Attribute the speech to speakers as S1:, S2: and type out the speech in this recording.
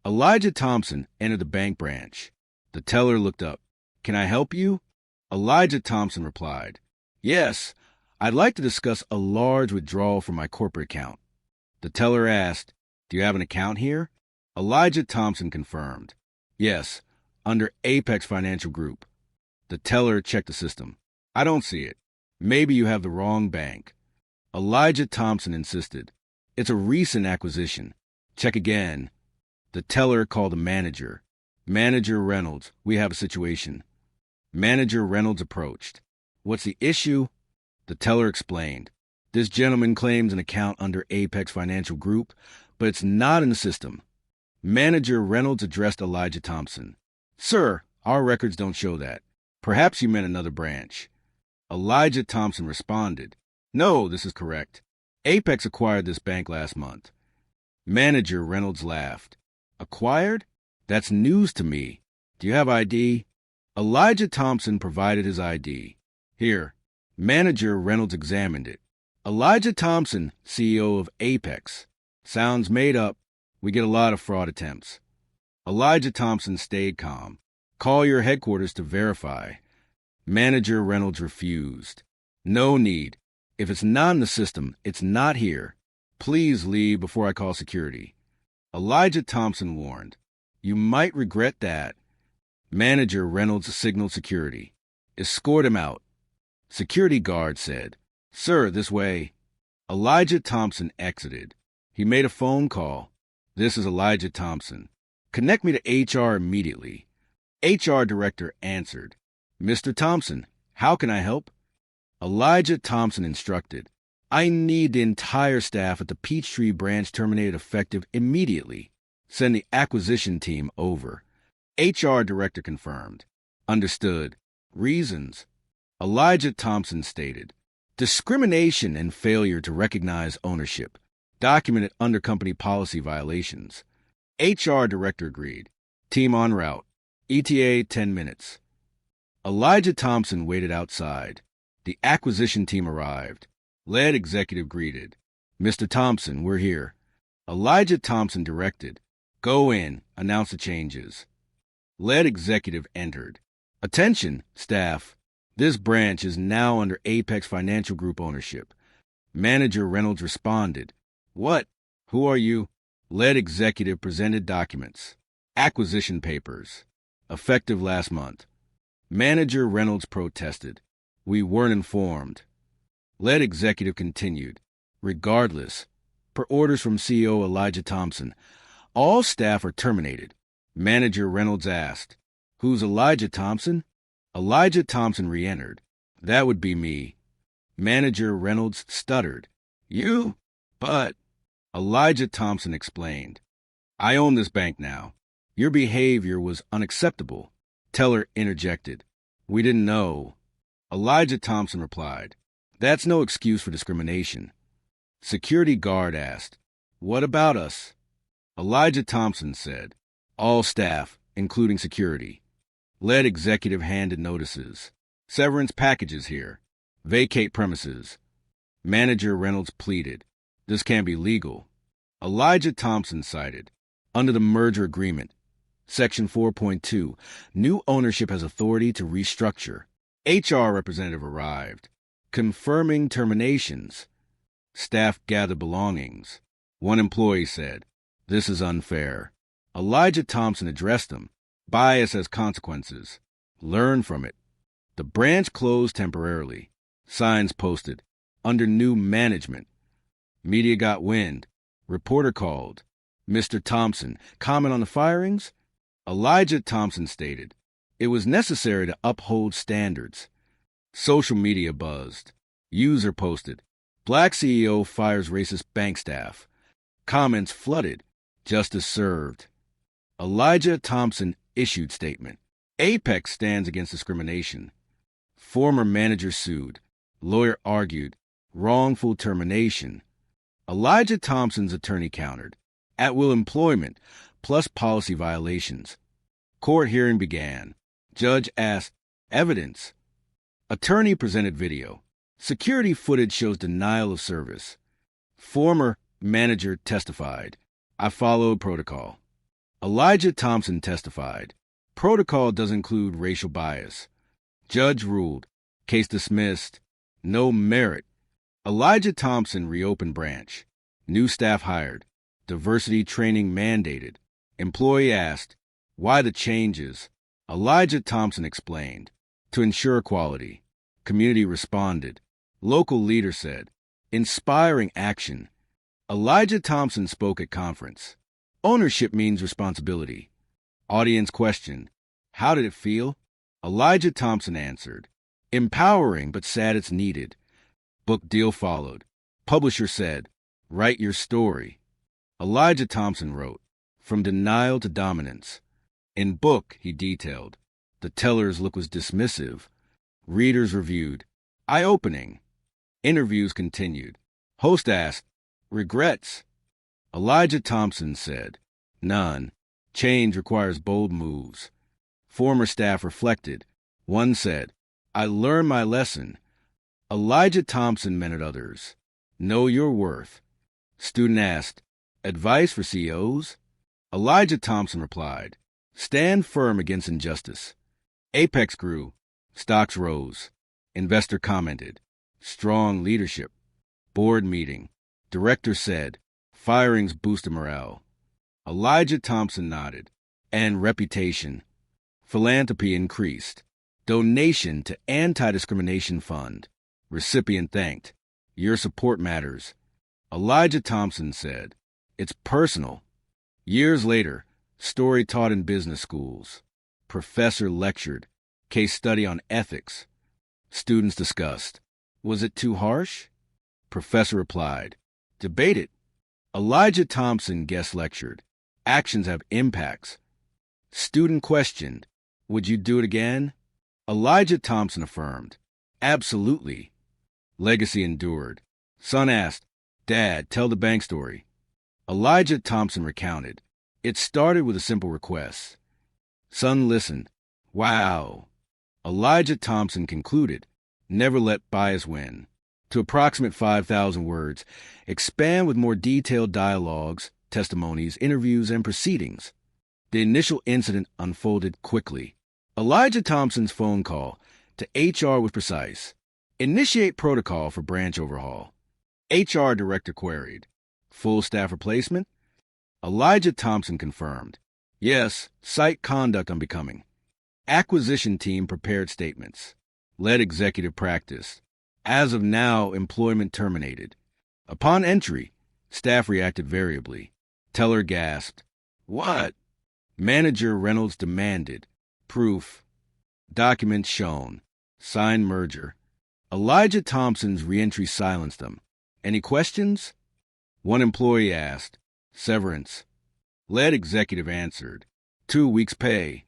S1: Elijah Thompson entered the bank branch. The teller looked up. "Can I help you?" Elijah Thompson replied, "Yes, I'd like to discuss a large withdrawal from my corporate account." The teller asked, "Do you have an account here?" Elijah Thompson confirmed, "Yes, under Apex Financial Group." The teller checked the system. "I don't see it. Maybe you have the wrong bank." Elijah Thompson insisted, "It's a recent acquisition. Check again." The teller called the manager. "Manager Reynolds, we have a situation." Manager Reynolds approached. "What's the issue?" The teller explained. "This gentleman claims an account under Apex Financial Group, but it's not in the system." Manager Reynolds addressed Elijah Thompson. "Sir, our records don't show that. Perhaps you meant another branch." Elijah Thompson responded, "No, this is correct. Apex acquired this bank last month." Manager Reynolds laughed. "Acquired? That's news to me. Do you have ID?" Elijah Thompson provided his ID. "Here." Manager Reynolds examined it. "Elijah Thompson, CEO of Apex. Sounds made up. We get a lot of fraud attempts." Elijah Thompson stayed calm. "Call your headquarters to verify." Manager Reynolds refused. "No need. If it's not in the system, it's not here. Please leave before I call security." Elijah Thompson warned, "You might regret that." Manager Reynolds signaled security. "Escort him out." Security guard said, "Sir, this way." Elijah Thompson exited. He made a phone call. "This is Elijah Thompson. Connect me to HR immediately." HR director answered. "Mr. Thompson, how can I help?" Elijah Thompson instructed, "I need the entire staff at the Peachtree branch terminated effective immediately. Send the acquisition team over." HR director confirmed. "Understood. Reasons?" Elijah Thompson stated, "Discrimination and failure to recognize ownership. Documented under company policy violations." HR director agreed. "Team en route. ETA 10 minutes." Elijah Thompson waited outside. The acquisition team arrived. Lead executive greeted. "Mr. Thompson, we're here." Elijah Thompson directed, "Go in, announce the changes." Lead executive entered. "Attention, staff. This branch is now under Apex Financial Group ownership." Manager Reynolds responded, "What? Who are you?" Lead executive presented documents. Acquisition papers. Effective last month. Manager Reynolds protested. "We weren't informed." Lead executive continued. "Regardless, per orders from CEO Elijah Thompson, all staff are terminated." Manager Reynolds asked, "Who's Elijah Thompson?" Elijah Thompson re-entered. "That would be me." Manager Reynolds stuttered. "You? But..." Elijah Thompson explained, "I own this bank now. Your behavior was unacceptable." Teller interjected, "We didn't know." Elijah Thompson replied, "That's no excuse for discrimination." Security guard asked, "What about us?" Elijah Thompson said, "All staff, including security." Lead executive handed notices. "Severance packages here. Vacate premises." Manager Reynolds pleaded, "This can't be legal." Elijah Thompson cited, "Under the merger agreement, Section 4.2, new ownership has authority to restructure." HR representative arrived. "Confirming terminations." Staff gathered belongings. One employee said, "This is unfair." Elijah Thompson addressed them. "Bias has consequences. Learn from it." The branch closed temporarily. Signs posted, "Under new management." Media got wind. Reporter called. "Mr. Thompson, comment on the firings?" Elijah Thompson stated, "It was necessary to uphold standards." Social media buzzed. User posted, "Black CEO fires racist bank staff." Comments flooded. "Justice served." Elijah Thompson issued statement. Apex stands against discrimination. Former manager sued. Lawyer argued. Wrongful termination. Elijah Thompson's attorney countered. At-will employment, plus policy violations. Court hearing began. Judge asked, "Evidence." Attorney presented video. Security footage shows denial of service. Former manager testified, "I followed protocol." Elijah Thompson testified. Protocol does include racial bias. Judge ruled. Case dismissed. No merit. Elijah Thompson reopened branch. New staff hired. Diversity training mandated. Employee asked, why the changes? Elijah Thompson explained, to ensure quality. Community responded. Local leader said, inspiring action. Elijah Thompson spoke at conference. Ownership means responsibility. Audience questioned, how did it feel? Elijah Thompson answered, empowering but sad it's needed. Book deal followed. Publisher said, write your story. Elijah Thompson wrote, From Denial to Dominance. In book, he detailed, the teller's look was dismissive. Readers reviewed, eye-opening. Interviews continued. Host asked, regrets? Elijah Thompson said, none. Change requires bold moves. Former staff reflected. One said, I learned my lesson. Elijah Thompson meant others. Know your worth. Student asked, advice for CEOs? Elijah Thompson replied, stand firm against injustice. Apex grew. Stocks rose. Investor commented, strong leadership. Board meeting. Director said, firings boosted morale. Elijah Thompson nodded. And reputation. Philanthropy increased. Donation to Anti-Discrimination Fund. Recipient thanked. Your support matters. Elijah Thompson said, it's personal. Years later, story taught in business schools. Professor lectured. Case study on ethics. Students discussed. Was it too harsh? Professor replied, debate it. Elijah Thompson guest lectured. Actions have impacts. Student questioned, would you do it again? Elijah Thompson affirmed, absolutely. Legacy endured. Son asked, Dad, tell the bank story. Elijah Thompson recounted, it started with a simple request. Son listened. Wow. Elijah Thompson concluded, never let bias win. To approximate 5,000 words, expand with more detailed dialogues, testimonies, interviews, and proceedings. The initial incident unfolded quickly. Elijah Thompson's phone call to HR was precise. Initiate protocol for branch overhaul. HR director queried. Full staff replacement? Elijah Thompson confirmed. Yes, site conduct unbecoming. Acquisition team prepared statements. Led executive practice. As of now, employment terminated. Upon entry, staff reacted variably. Teller gasped. What? Manager Reynolds demanded. Proof. Documents shown. Signed merger. Elijah Thompson's reentry silenced them. Any questions? One employee asked. Severance. Lead executive answered. 2 weeks' pay.